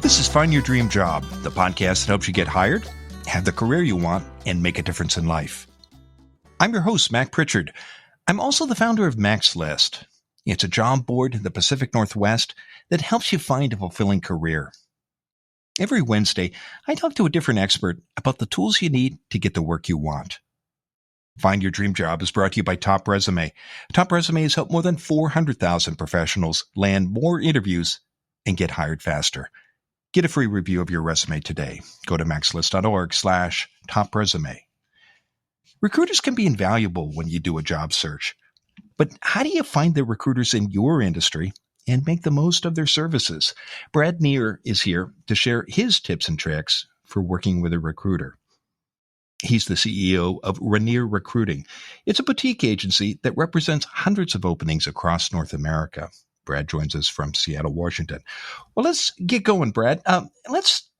This is Find Your Dream Job, the podcast that helps you get hired, have the career you want, and make a difference in life. I'm your host, Mac Pritchard. I'm also the founder of Mac's List. It's a job board in the Pacific Northwest that helps you find a fulfilling career. Every Wednesday, I talk to a different expert about the tools you need to get the work you want. Find Your Dream Job is brought to you by Top Resume. Top Resume has helped more than 400,000 professionals land more interviews and get hired faster. Get a free review of your resume today. Go to maxlist.org/topresume. Recruiters can be invaluable when you do a job search. But how do you find the recruiters in your industry and make the most of their services? Brad Neer is here to share his tips and tricks for working with a recruiter. He's the CEO of Rainier Recruiting. It's a boutique agency that represents hundreds of openings across North America. Brad joins us from Seattle, Washington. Well, let's get going, Brad.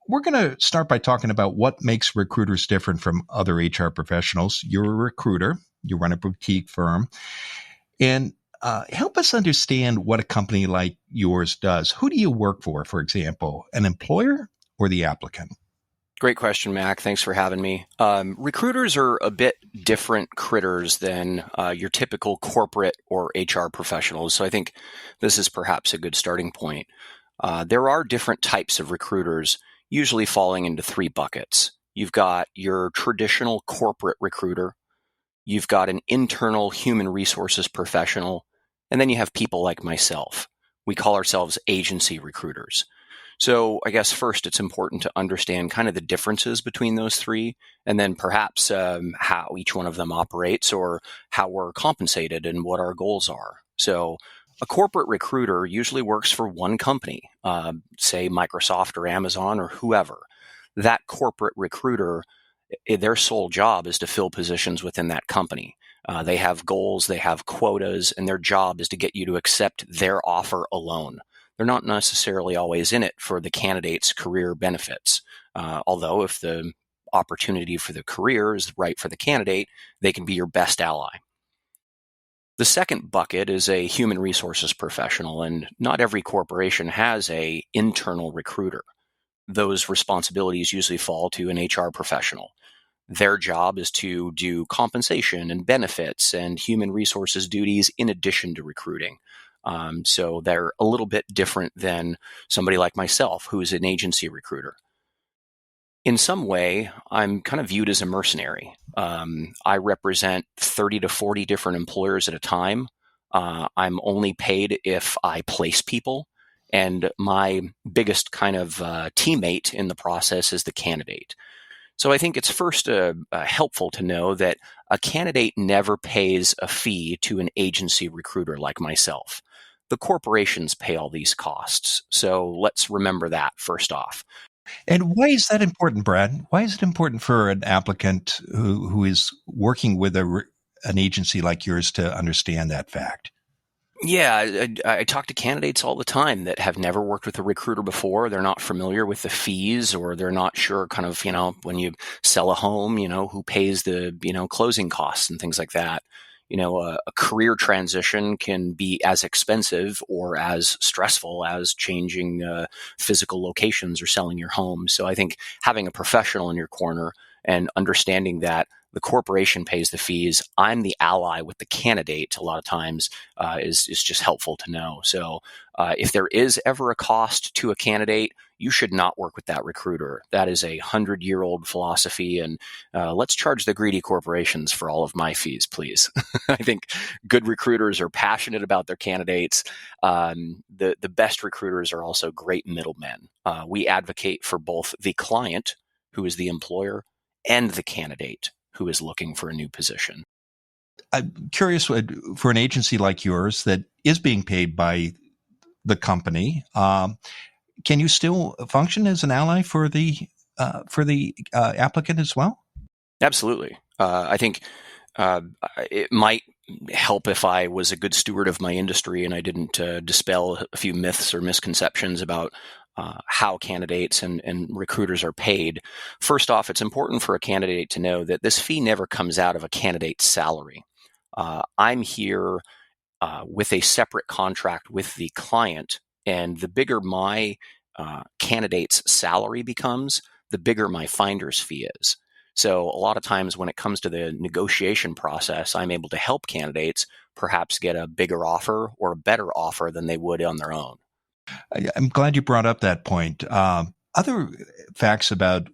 We're going to start by talking about what makes recruiters different from other HR professionals. You're a recruiter. You run a boutique firm. And help us understand what a company like yours does. Who do you work for example, an employer or the applicant? Great question, Mac. Thanks for having me. Recruiters are a bit different critters than your typical corporate or HR professionals. So I think this is perhaps a good starting point. There are different types of recruiters, usually falling into three buckets. You've got your traditional corporate recruiter. You've got an internal human resources professional. And then you have people like myself. We call ourselves agency recruiters. So I guess first it's important to understand kind of the differences between those three, and then perhaps how each one of them operates or how we're compensated and what our goals are. So a corporate recruiter usually works for one company, say Microsoft or Amazon or whoever. That corporate recruiter, their sole job is to fill positions within that company. They have goals, they have quotas, and their job is to get you to accept their offer alone. They're not necessarily always in it for the candidate's career benefits. Although if the opportunity for the career is right for the candidate, they can be your best ally. The second bucket is a human resources professional, and not every corporation has an internal recruiter. Those responsibilities usually fall to an HR professional. Their job is to do compensation and benefits and human resources duties in addition to recruiting. So they're a little bit different than somebody like myself, who is an agency recruiter. In some way, I'm kind of viewed as a mercenary. I represent 30 to 40 different employers at a time. I'm only paid if I place people. And my biggest kind of teammate in the process is the candidate. So I think it's first helpful to know that a candidate never pays a fee to an agency recruiter like myself. The corporations pay all these costs. So let's remember that first off. And why is that important, Brad? Why is it important for an applicant who is working with an agency like yours to understand that fact? Yeah, I talk to candidates all the time that have never worked with a recruiter before. They're not familiar with the fees, or they're not sure kind of, when you sell a home, who pays the, closing costs and things like that. A career transition can be as expensive or as stressful as changing physical locations or selling your home. So I think having a professional in your corner and understanding that the corporation pays the fees, I'm the ally with the candidate a lot of times is just helpful to know. So if there is ever a cost to a candidate, you should not work with that recruiter. That is a 100-year-old philosophy, and let's charge the greedy corporations for all of my fees, please. I think good recruiters are passionate about their candidates. The best recruiters are also great middlemen. We advocate for both the client, who is the employer, and the candidate, who is looking for a new position. I'm curious, for an agency like yours that is being paid by the company, can you still function as an ally for the applicant as well? Absolutely. I think it might help if I was a good steward of my industry and I didn't dispel a few myths or misconceptions about how candidates and recruiters are paid. First off, it's important for a candidate to know that this fee never comes out of a candidate's salary. I'm here with a separate contract with the client, and the bigger my candidate's salary becomes, the bigger my finder's fee is. So a lot of times when it comes to the negotiation process, I'm able to help candidates perhaps get a bigger offer or a better offer than they would on their own. I'm glad you brought up that point. Other facts about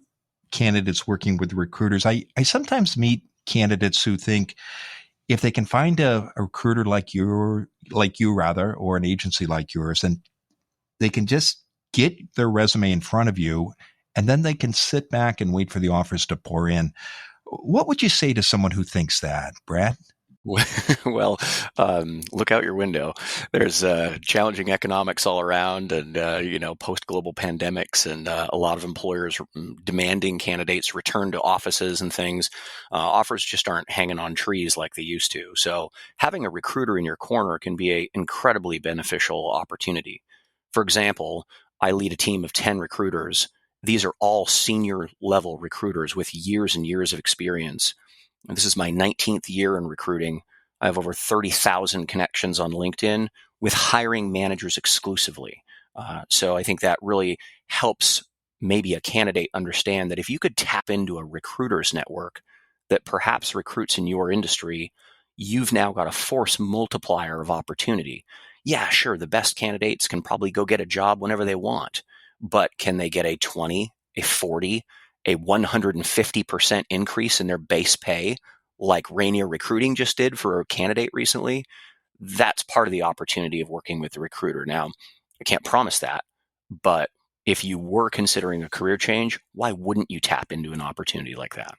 candidates working with recruiters, I sometimes meet candidates who think if they can find a recruiter like you rather, or an agency like yours, and they can just get their resume in front of you, and then they can sit back and wait for the offers to pour in. What would you say to someone who thinks that, Brad? Well, look out your window. There's challenging economics all around, and post-global pandemics, and a lot of employers demanding candidates return to offices and things. Offers just aren't hanging on trees like they used to. So having a recruiter in your corner can be an incredibly beneficial opportunity. For example, I lead a team of 10 recruiters. These are all senior level recruiters with years and years of experience. And this is my 19th year in recruiting. I have over 30,000 connections on LinkedIn with hiring managers exclusively. So I think that really helps maybe a candidate understand that if you could tap into a recruiter's network that perhaps recruits in your industry, you've now got a force multiplier of opportunity. Yeah, sure, the best candidates can probably go get a job whenever they want, but can they get a 20, a 40, a 150% increase in their base pay like Rainier Recruiting just did for a candidate recently? That's part of the opportunity of working with the recruiter. Now, I can't promise that, but if you were considering a career change, why wouldn't you tap into an opportunity like that?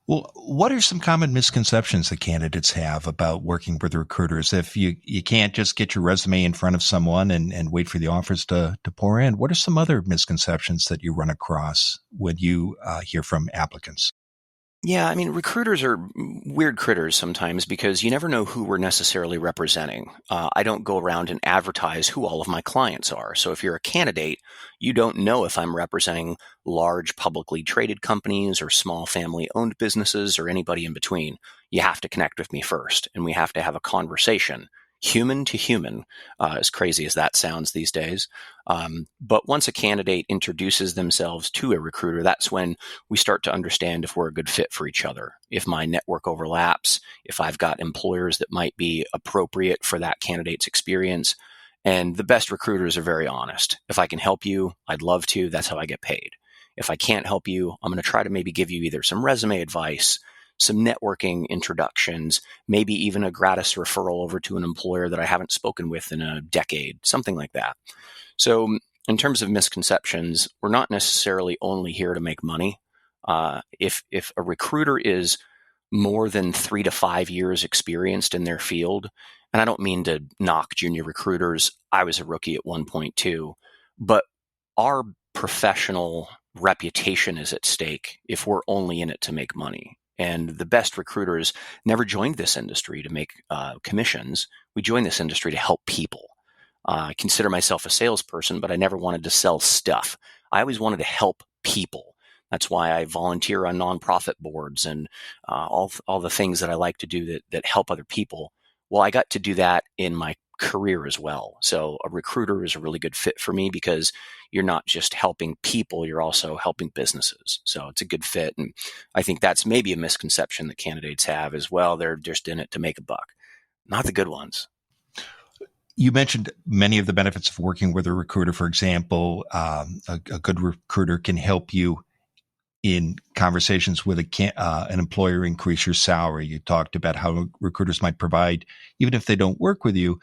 Well, what are some common misconceptions that candidates have about working with recruiters? If you can't just get your resume in front of someone and wait for the offers to pour in, what are some other misconceptions that you run across when you hear from applicants? Yeah, I mean, recruiters are weird critters sometimes because you never know who we're necessarily representing. I don't go around and advertise who all of my clients are. So if you're a candidate, you don't know if I'm representing large publicly traded companies or small family owned businesses or anybody in between. You have to connect with me first, and we have to have a conversation, human to human, as crazy as that sounds these days. But once a candidate introduces themselves to a recruiter, that's when we start to understand if we're a good fit for each other. If my network overlaps, if I've got employers that might be appropriate for that candidate's experience. And the best recruiters are very honest. If I can help you, I'd love to. That's how I get paid. If I can't help you, I'm going to try to maybe give you either some resume advice, some networking introductions, maybe even a gratis referral over to an employer that I haven't spoken with in a decade, something like that. So in terms of misconceptions, we're not necessarily only here to make money. If a recruiter is more than 3 to 5 years experienced in their field, and I don't mean to knock junior recruiters, I was a rookie at one point too, but our professional reputation is at stake if we're only in it to make money. And the best recruiters never joined this industry to make commissions. We joined this industry to help people. I consider myself a salesperson, but I never wanted to sell stuff. I always wanted to help people. That's why I volunteer on nonprofit boards and all the things that I like to do that help other people. Well, I got to do that in my career as well. So a recruiter is a really good fit for me because you're not just helping people, you're also helping businesses. So it's a good fit. And I think that's maybe a misconception that candidates have as well. They're just in it to make a buck, not the good ones. You mentioned many of the benefits of working with a recruiter. For example, a good recruiter can help you in conversations with an employer increase your salary. You talked about how recruiters might provide, even if they don't work with you,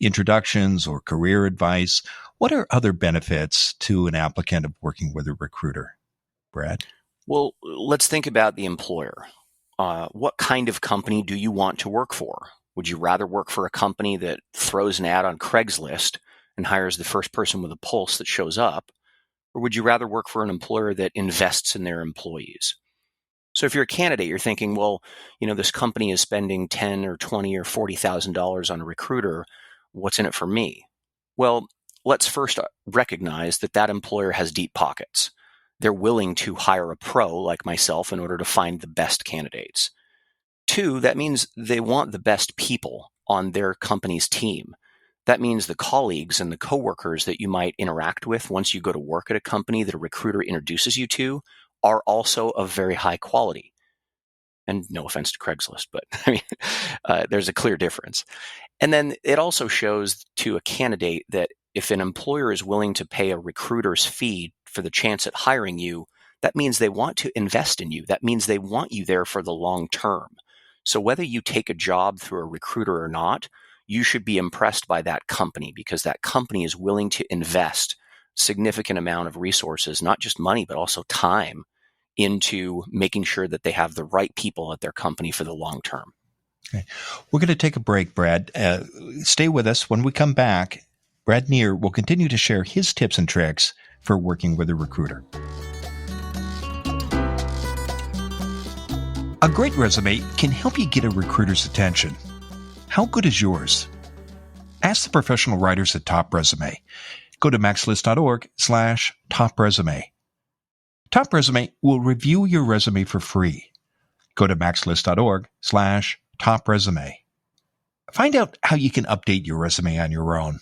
introductions or career advice. What are other benefits to an applicant of working with a recruiter, Brad? Well, let's think about the employer. What kind of company do you want to work for? Would you rather work for a company that throws an ad on Craigslist and hires the first person with a pulse that shows up? Or would you rather work for an employer that invests in their employees? So if you're a candidate, you're thinking, well, this company is spending $10 or $20 or $40,000 on a recruiter. What's in it for me? Well, let's first recognize that that employer has deep pockets. They're willing to hire a pro like myself in order to find the best candidates. 2, that means they want the best people on their company's team. That means the colleagues and the coworkers that you might interact with once you go to work at a company that a recruiter introduces you to are also of very high quality. And no offense to Craigslist, but I mean, there's a clear difference. And then it also shows to a candidate that if an employer is willing to pay a recruiter's fee for the chance at hiring you, that means they want to invest in you. That means they want you there for the long term. So whether you take a job through a recruiter or not, you should be impressed by that company because that company is willing to invest significant amount of resources, not just money, but also time into making sure that they have the right people at their company for the long term. Okay. We're going to take a break, Brad. Stay with us. When we come back, Brad Neer will continue to share his tips and tricks for working with a recruiter. A great resume can help you get a recruiter's attention. How good is yours? Ask the professional writers at Top Resume. Go to maxlist.org/topresume. Top Resume will review your resume for free. Go to maxlist.org/topresume. Find out how you can update your resume on your own,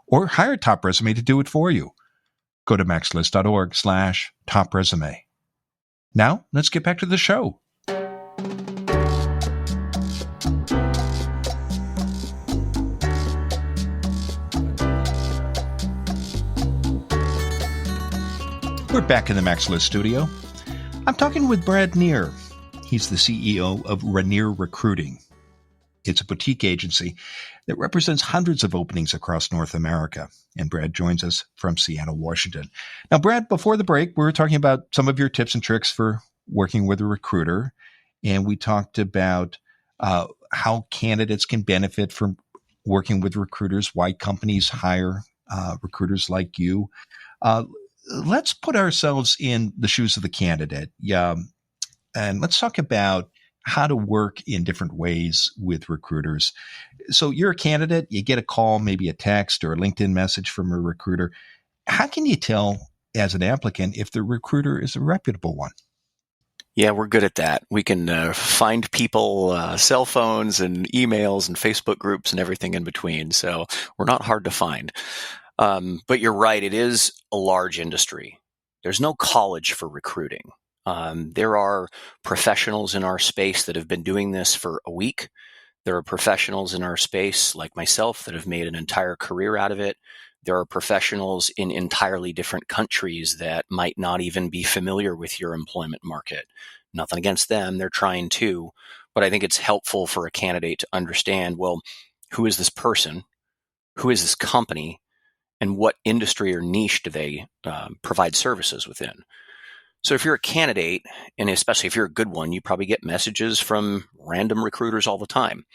or hire Top Resume to do it for you. Go to maxlist.org/topresume. Now, let's get back to the show. We're back in the MaxList studio. I'm talking with Brad Neer. He's the CEO of Rainier Recruiting. It's a boutique agency that represents hundreds of openings across North America. And Brad joins us from Seattle, Washington. Now, Brad, before the break, we were talking about some of your tips and tricks for working with a recruiter. And we talked about how candidates can benefit from working with recruiters, why companies hire recruiters like you. Let's put ourselves in the shoes of the candidate. And let's talk about how to work in different ways with recruiters. So you're a candidate, you get a call, maybe a text or a LinkedIn message from a recruiter. How can you tell as an applicant if the recruiter is a reputable one? Yeah, we're good at that. We can find people, cell phones and emails and Facebook groups and everything in between. So we're not hard to find. But you're right, it is a large industry. There's no college for recruiting. There are professionals in our space that have been doing this for a week. There are professionals in our space like myself that have made an entire career out of it. There are professionals in entirely different countries that might not even be familiar with your employment market. Nothing against them, they're trying to. But I think it's helpful for a candidate to understand, well, who is this person? Who is this company? And what industry or niche do they provide services within? So if you're a candidate, and especially if you're a good one, you probably get messages from random recruiters all the time.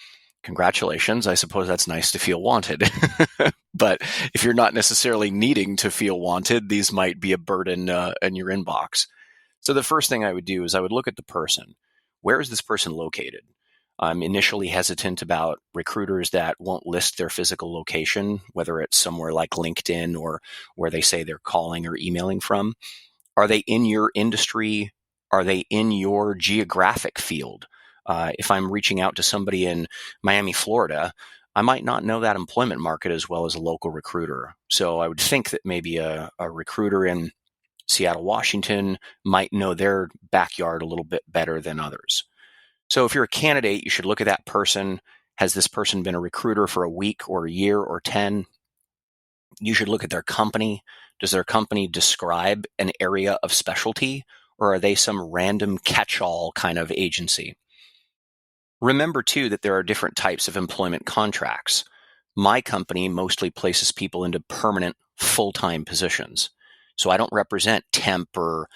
Congratulations. I suppose that's nice to feel wanted. But if you're not necessarily needing to feel wanted, these might be a burden in your inbox. So the first thing I would do is I would look at the person. Where is this person located? I'm initially hesitant about recruiters that won't list their physical location, whether it's somewhere like LinkedIn or where they say they're calling or emailing from. Are they in your industry? Are they in your geographic field? If I'm reaching out to somebody in Miami, Florida, I might not know that employment market as well as a local recruiter. So I would think that maybe a recruiter in Seattle, Washington might know their backyard a little bit better than others. So if you're a candidate, you should look at that person. Has this person been a recruiter for a week or a year or 10? You should look at their company. Does their company describe an area of specialty, or are they some random catch-all kind of agency? Remember, too, that there are different types of employment contracts. My company mostly places people into permanent, full-time positions. So I don't represent temp or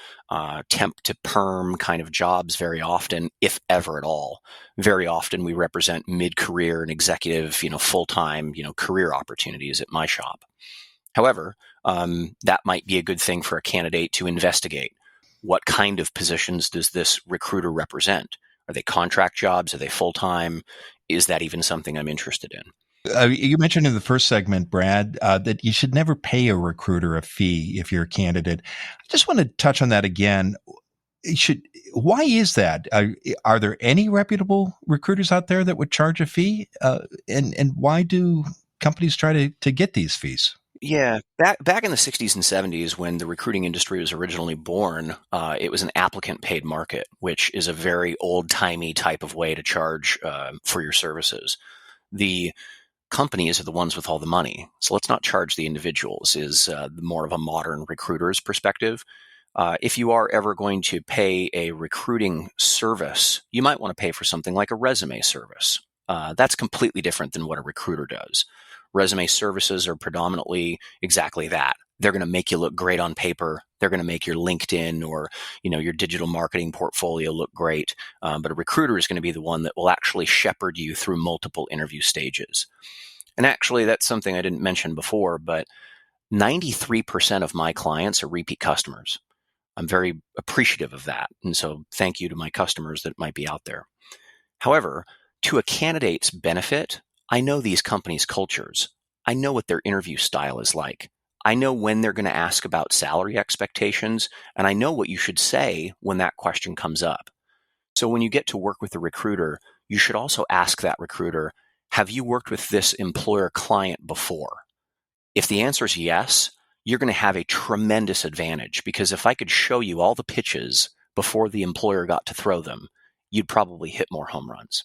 temp to perm kind of jobs very often, if ever at all. Very often we represent mid-career and executive, full-time, career opportunities at my shop. However, that might be a good thing for a candidate to investigate. What kind of positions does this recruiter represent? Are they contract jobs? Are they full-time? Is that even something I'm interested in? You mentioned in the first segment, Brad, that you should never pay a recruiter a fee if you're a candidate. I just want to touch on that again. Should Why is that? Are there any reputable recruiters out there that would charge a fee? And why do companies try to get these fees? Yeah, back in the 60s and 70s, when the recruiting industry was originally born, it was an applicant-paid market, which is a very old-timey type of way to charge for your services. The companies are the ones with all the money, so let's not charge the individuals. Is more of a modern recruiter's perspective. If you are ever going to pay a recruiting service, you might want to pay for something like a resume service. That's completely different than what a recruiter does. Resume services are predominantly exactly that. They're going to make you look great on paper. They're going to make your LinkedIn or your digital marketing portfolio look great. But a recruiter is going to be the one that will actually shepherd you through multiple interview stages. And actually, that's something I didn't mention before, but 93% of my clients are repeat customers. I'm very appreciative of that. And so thank you to my customers that might be out there. However, to a candidate's benefit, I know these companies' cultures. I know what their interview style is like. I know when they're going to ask about salary expectations, and I know what you should say when that question comes up. So when you get to work with a recruiter, you should also ask that recruiter, have you worked with this employer client before? If the answer is yes, you're going to have a tremendous advantage, because if I could show you all the pitches before the employer got to throw them, you'd probably hit more home runs.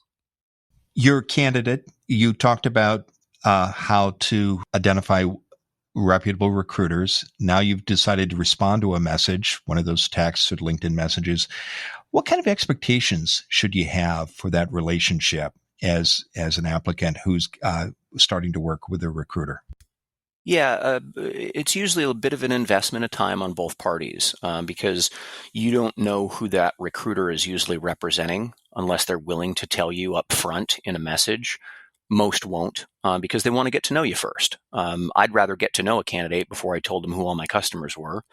Your candidate, you talked about how to identify reputable recruiters. Now you've decided to respond to a message, one of those texts or LinkedIn messages. What kind of expectations should you have for that relationship as an applicant who's starting to work with a recruiter? Yeah, it's usually a bit of an investment of time on both parties, because you don't know who that recruiter is usually representing unless they're willing to tell you up front in a message. Most won't, because they want to get to know you first. I'd rather get to know a candidate before I told them who all my customers were.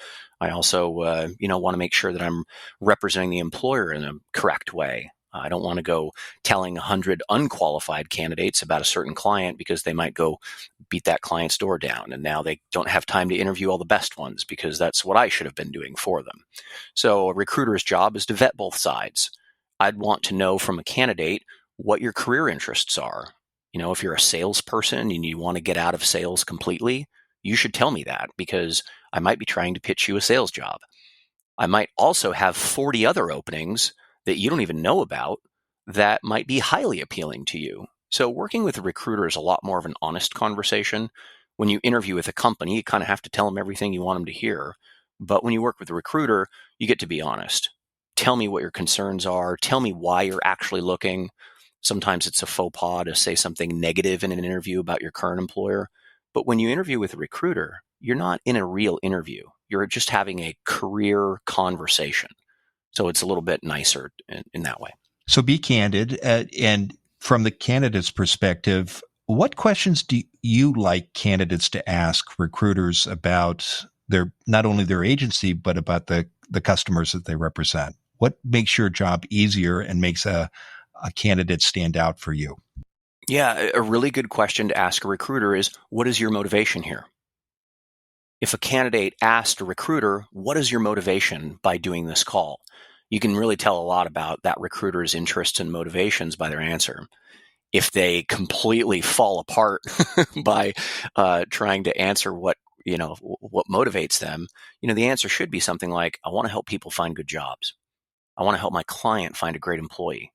I also, want to make sure that I'm representing the employer in a correct way. I don't want to go telling 100 unqualified candidates about a certain client because they might go beat that client's door down, and now they don't have time to interview all the best ones because that's what I should have been doing for them. So a recruiter's job is to vet both sides. I'd want to know from a candidate what your career interests are. If you're a salesperson and you want to get out of sales completely, you should tell me that, because I might be trying to pitch you a sales job. I might also have 40 other openings that you don't even know about that might be highly appealing to you. So working with a recruiter is a lot more of an honest conversation. When you interview with a company, you kind of have to tell them everything you want them to hear. But when you work with a recruiter, you get to be honest. Tell me what your concerns are. Tell me why you're actually looking. Sometimes it's a faux pas to say something negative in an interview about your current employer. But when you interview with a recruiter, you're not in a real interview. You're just having a career conversation. So it's a little bit nicer in that way. So be candid. And from the candidate's perspective, what questions do you like candidates to ask recruiters about not only their agency, but about the customers that they represent? What makes your job easier and makes a candidate stand out for you? Yeah, a really good question to ask a recruiter is, what is your motivation here? If a candidate asked a recruiter, what is your motivation by doing this call? You can really tell a lot about that recruiter's interests and motivations by their answer. If they completely fall apart by trying to answer what motivates them, the answer should be something like, I want to help people find good jobs. I want to help my client find a great employee.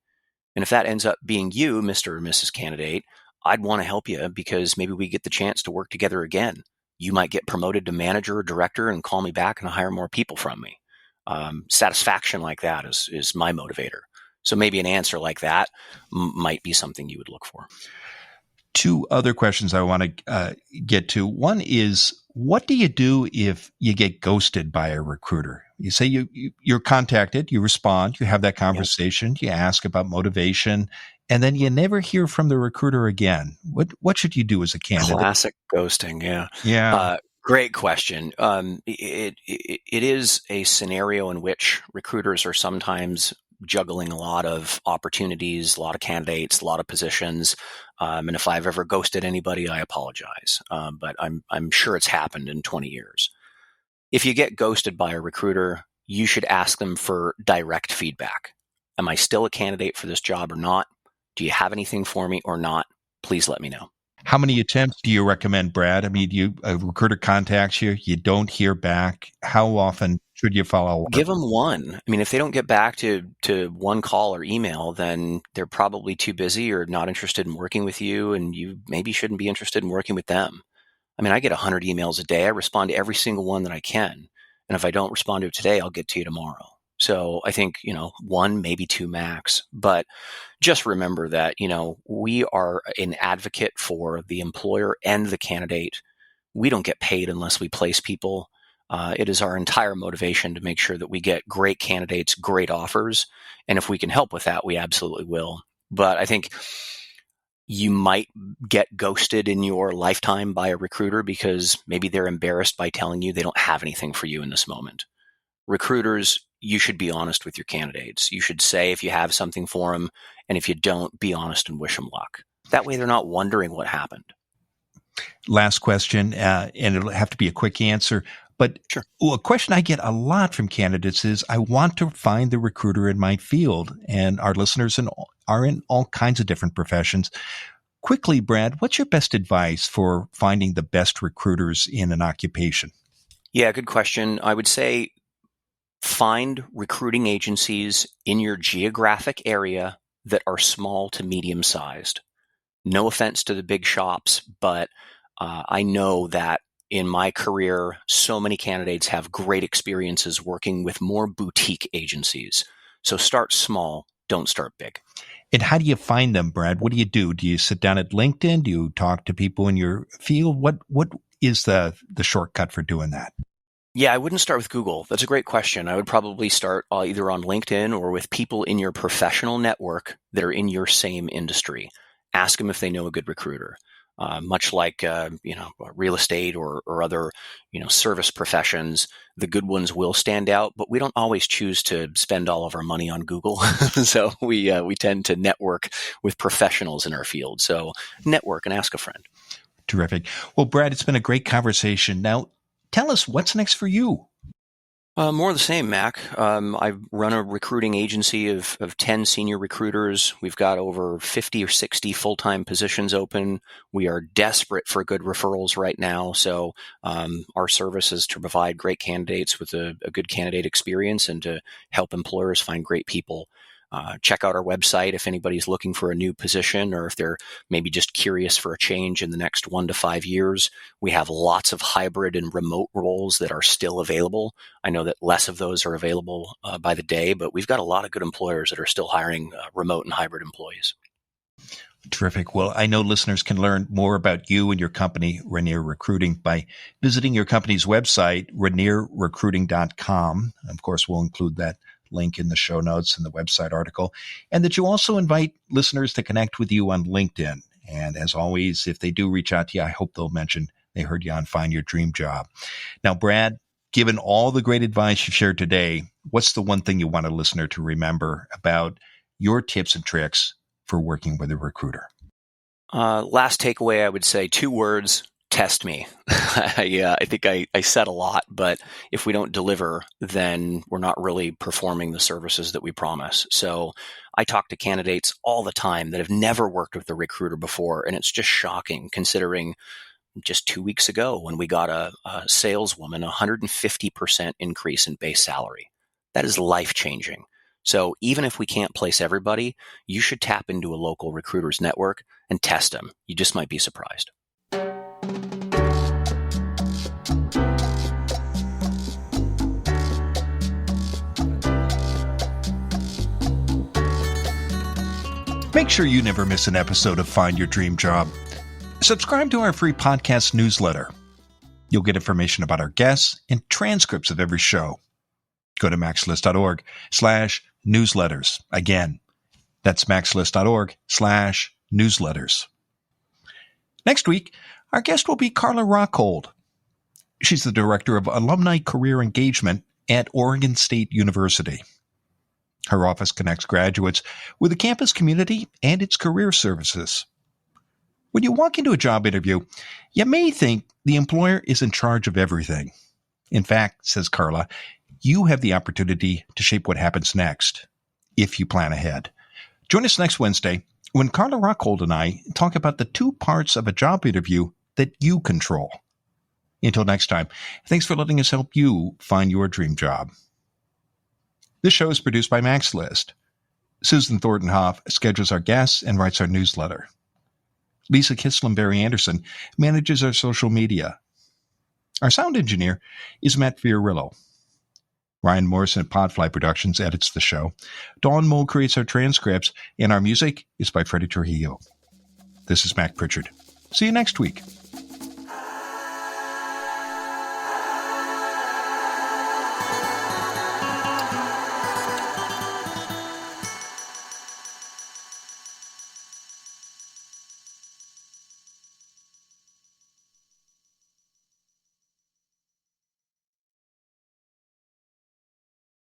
And if that ends up being you, Mr. or Mrs. Candidate, I'd want to help you because maybe we get the chance to work together again. You might get promoted to manager or director and call me back and hire more people from me. Satisfaction like that is my motivator. So maybe an answer like that might be something you would look for. Two other questions I want to get to. One is, what do you do if you get ghosted by a recruiter? You say you're contacted, you respond, you have that conversation, you ask about motivation, and then you never hear from the recruiter again. What should you do as a candidate? Classic ghosting, yeah. Yeah. Great question. It is a scenario in which recruiters are sometimes juggling a lot of opportunities, a lot of candidates, a lot of positions. And if I've ever ghosted anybody, I apologize. But I'm sure it's happened in 20 years. If you get ghosted by a recruiter, you should ask them for direct feedback. Am I still a candidate for this job or not? Do you have anything for me or not? Please let me know. How many attempts do you recommend, Brad? I mean, a recruiter contacts you, you don't hear back. How often should you follow up? Give them one. I mean, if they don't get back to one call or email, then they're probably too busy or not interested in working with you, and you maybe shouldn't be interested in working with them. I mean, I get 100 emails a day. I respond to every single one that I can. And if I don't respond to it today, I'll get to you tomorrow. So I think, one, maybe two max. But just remember that, we are an advocate for the employer and the candidate. We don't get paid unless we place people. It is our entire motivation to make sure that we get great candidates, great offers. And if we can help with that, we absolutely will. But I think you might get ghosted in your lifetime by a recruiter because maybe they're embarrassed by telling you they don't have anything for you in this moment. Recruiters, you should be honest with your candidates. You should say if you have something for them, and if you don't, be honest and wish them luck. That way they're not wondering what happened. Last question, and it'll have to be a quick answer. But sure. A question I get a lot from candidates is, I want to find the recruiter in my field, and our listeners are in all kinds of different professions. Quickly, Brad, what's your best advice for finding the best recruiters in an occupation? Yeah, good question. I would say find recruiting agencies in your geographic area that are small to medium sized. No offense to the big shops, but I know that in my career, so many candidates have great experiences working with more boutique agencies. So start small, don't start big. And how do you find them, Brad? What do you do? Do you sit down at LinkedIn? Do you talk to people in your field? What is the shortcut for doing that? Yeah, I wouldn't start with Google. That's a great question. I would probably start either on LinkedIn or with people in your professional network that are in your same industry. Ask them if they know a good recruiter. Much like real estate or other service professions, the good ones will stand out, but we don't always choose to spend all of our money on Google. So we tend to network with professionals in our field. So network and ask a friend. Terrific. Well, Brad, it's been a great conversation. Now, tell us what's next for you. More of the same, Mac. I run a recruiting agency of 10 senior recruiters. We've got over 50 or 60 full-time positions open. We are desperate for good referrals right now. So our service is to provide great candidates with a good candidate experience and to help employers find great people. Check out our website if anybody's looking for a new position or if they're maybe just curious for a change in the next 1 to 5 years. We have lots of hybrid and remote roles that are still available. I know that less of those are available by the day, but we've got a lot of good employers that are still hiring remote and hybrid employees. Terrific. Well, I know listeners can learn more about you and your company, Rainier Recruiting, by visiting your company's website, rainierrecruiting.com. Of course, we'll include that link in the show notes and the website article, and that you also invite listeners to connect with you on LinkedIn. And as always, if they do reach out to you, I hope they'll mention they heard you on Find Your Dream Job. Now, Brad, given all the great advice you've shared today, what's the one thing you want a listener to remember about your tips and tricks for working with a recruiter? Last takeaway, I would say 2 words: test me. I think I said a lot, but if we don't deliver, then we're not really performing the services that we promise. So I talk to candidates all the time that have never worked with a recruiter before, and it's just shocking considering just 2 weeks ago when we got a saleswoman 150% increase in base salary. That is life-changing. So even if we can't place everybody, you should tap into a local recruiter's network and test them. You just might be surprised. Make sure you never miss an episode of Find Your Dream Job. Subscribe to our free podcast newsletter. You'll get information about our guests and transcripts of every show. Go to maxlist.org/newsletters. Again, that's maxlist.org/newsletters. Next week, our guest will be Carla Rockhold. She's the Director of Alumni Career Engagement at Oregon State University. Her office connects graduates with the campus community and its career services. When you walk into a job interview, you may think the employer is in charge of everything. In fact, says Carla, you have the opportunity to shape what happens next if you plan ahead. Join us next Wednesday when Carla Rockhold and I talk about the 2 parts of a job interview that you control. Until next time, thanks for letting us help you find your dream job. This show is produced by Max List. Susan Thornton Hoff schedules our guests and writes our newsletter. Lisa Kislin-Barry Anderson manages our social media. Our sound engineer is Matt Fiorillo. Ryan Morrison at Podfly Productions edits the show. Dawn Mole creates our transcripts, and our music is by Freddie Trujillo. This is Mac Pritchard. See you next week.